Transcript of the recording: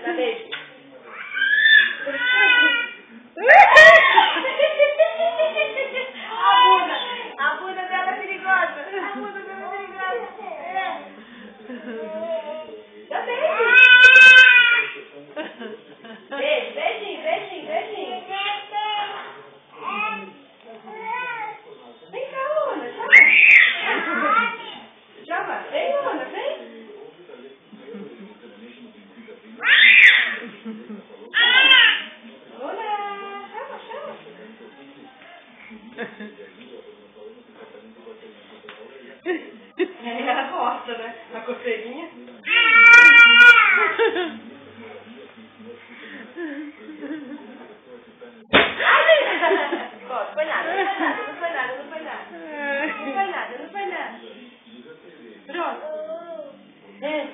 Dá beijo. A bunda dela é perigosa. A bunda dela é perigosa. Dá beijo. Beijo, beijinho, beijinho, beijinho. Vem cá, Luna, chama. Chama, vem, Luna, vem. Luna, chama, chama. Ela gosta, né? A coceirinha. Não foi nada, não foi nada, não foi nada. Não foi nada, não foi nada. Pronto. É.